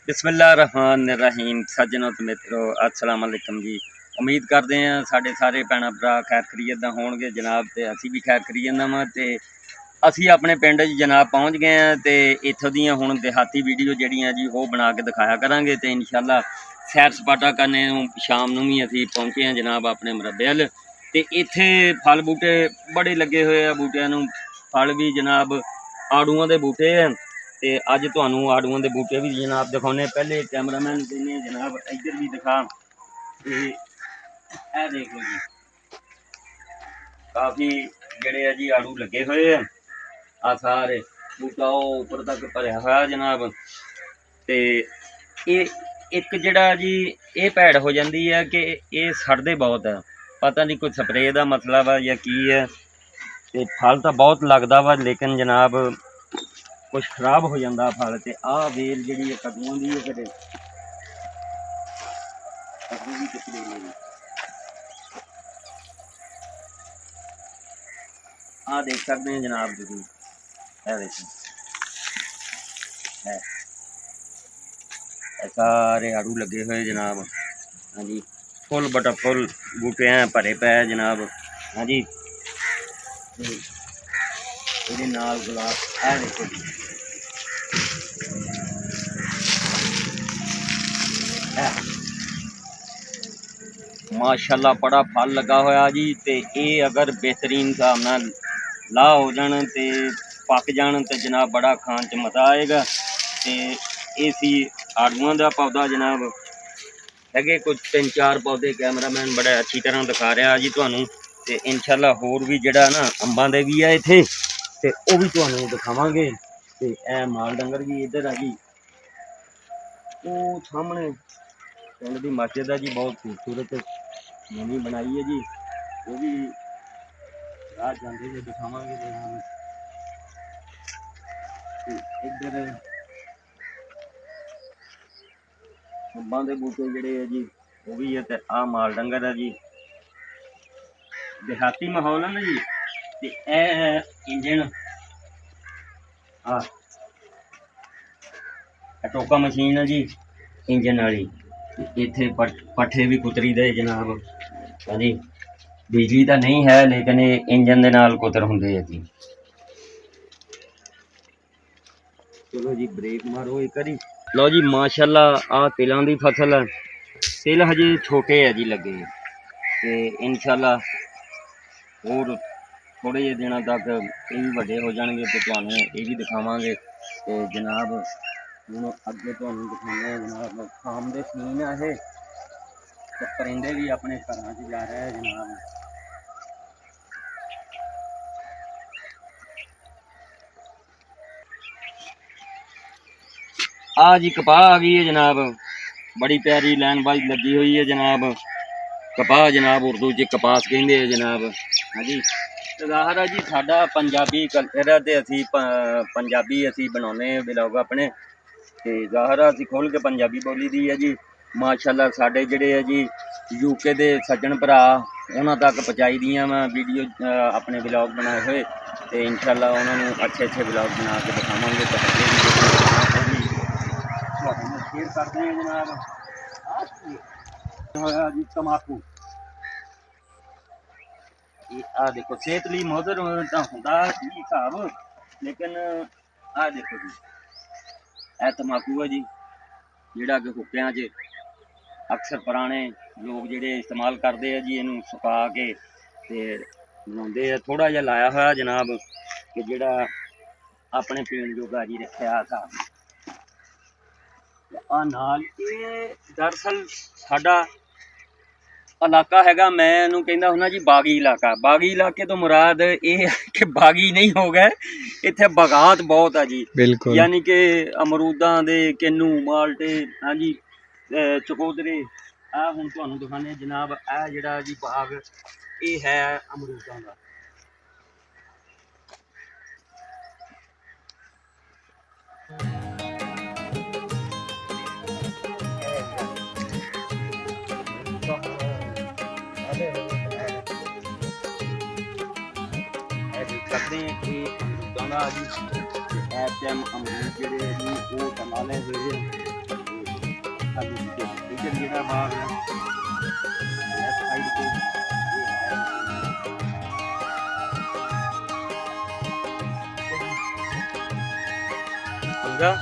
बिस्मिल्लाहिर्रहमानिर्रहीम सज्जनों ते मित्रों अस्सलाम वालेकुम जी। उम्मीद करते हैं साढ़े सारे भैन भरा खैर खरीयत दा होणगे जनाब, ते असी भी खैर खरीयत दा वां। ते असी अपने पिंड जनाब पहुँच गए हैं ते इत्थों दियां हुण देहाती वीडियो जिहड़ियां जी वो बना के दिखाया करांगे। ते इंशाअल्लाह सैर सपाटा करने शाम नूं भी असी पहुँचे हैं जनाब अपने मरबे अल। ते इत्थे फल बूटे बड़े लगे हुए आ, बूटियां नूं फल भी जनाब आड़ूआं दे बूटे हैं। ते अज तुहानूं आड़ूआं दे बूटे भी जनाब दिखाने। पहले कैमरामैन ने जनाब इधर भी दिखा, ए देखो जी काफ़ी जड़े है जी आड़ू लगे हुए हैं। आ सारे बूटा उपर तक भरया हुआ जनाब। ते एक जड़ा जी ये भैड़ हो जाती है कि ये सड़ते बहुत है, पता नहीं कोई स्प्रे का मसला वा या की है। ते फल तो बहुत लगता वा लेकिन जनाब कुछ खराब हो जाता फल। तो आ वेल जी कद्दूआं की है, फिर कद्दू भी कितने आ देख सकते हैं जनाब तुम, सारे आड़ू लगे हुए जनाब। हाँ जी फुल बटा फुल बूटे हैं भरे पे जनाब। हाँ जी ये नाल गुलाब है देखो जी, माशाल्लाह बड़ा फल लगा होया जी। ते ये अगर बेहतरीन हिसाब नाल ला हो जान ते पक जान तो जनाब बड़ा खान च मज़ा आएगा। ते ये सी आड़ूआं दा पौधा जनाब, है कुछ 3-4 पौधे कैमरामैन बड़े अच्छी तरह दिखा रहा जी तुहानूं। ते इंशाअल्लाह होर भी जड़ा ना अंबां दे भी है इत्थे, ते वो भी तुहानूं दिखावांगे। ते ए माल डंगर भी इधर है जी, वो सामने पिंड दी मस्जिद है जी, बहुत खूबसूरत नवीं बनाई है जी। वो भी राह जाते हुए दिखावांगे जनाब। इधर अंबां दे बूटे जड़े है जी वो भी है। ते आ माल डंगर है जी, देहाती माहौल है ना जी। ते ए इंजन आ टोका मशीन है जी इंजन वाली। इत्थे पट्ठे भी कुतरी दे जनाब। हाँ जी बिजली तो नहीं है लेकिन ये इंजन दे नाल कुतर हुंदे है जी। चलो जी ब्रेक मारो एक बारी। लो जी माशाल्लाह आ तिलों की फसल है। तिल हजे छोटे है जी लगे, तो इंशाअल्लाह होर थोड़े जे दिनों तक ये भी वड्डे हो जाएंगे तो तुहानूं ये भी दिखावांगे। तो जनाब हुण अगे तुहानूं दिखाने जनाब शाम दे सीन है ये, ते परिंदे भी अपने घरां च जा रहे हैं जनाब। आ जी कपाह आ गई है जनाब, बड़ी प्यारी लाइन वाइज लगी हुई है जनाब। कपाह जनाब उर्दू च कपास कहते हैं जनाब। हाँ जी ज़ाहिर है जी साडा पंजाबी कल्चर है, तो असी पंजाबी असी बनाने ब्लॉग अपने। तो ज़ाहिर है असी खोल के पंजाबी बोली दी है जी। माशाल्लाह साडे जिहड़े है जी यूके दे सज्जन भरा उन्हां तक पहुँचाई दियां मैं वीडियो अपने ब्लॉग बनाए हुए। तो इंशाअल्लाह उन्होंने अच्छे ब्लॉग बना के दिखावांगे। शेयर करते हैं जनाब। होया जी तंबाकू, आ देखो सेहत लई मुज़र तो हुंदा ही हिसाब, लेकिन आ देखो जी ए तंबाकू है जी जिहड़ा कि हुक्कियां च अक्सर पुराने लोग जिहड़े इस्तेमाल करते हैं जी, इनू सुका के ते बनाते हैं। थोड़ा जिहा लाया होया जनाब कि जिहड़ा अपने पीण जोगा जी रखिया था। आ नाल दरअसल साडा इलाका हैगा, मैं इहनूं कहंदा हुंदा जी बागी इलाका। बागी इलाके तो मुराद ये है कि बागी नहीं हो गए, इत्थे बागात बहुत है जी। बिल्कुल यानी कि अमरूदां दे किन्नू माल्टे, हाँ जी चकोदरे। आ हुण तुहानूं दिखाने जनाब आ जिहड़ा जी बाग ये है अमरूदां दा। सकते हैं कि अमरूदां दा जी इस टाइम अमरूद जिहड़े जी वो संभाले हुए हैं। ਇੱਧਰ ਜਿਹੜਾ ਬਾਗ ਹੈ ਲੈਫਟ ਸਾਈਡ ਤੇ ਇਹ ਹੈ ਸਮਝਾ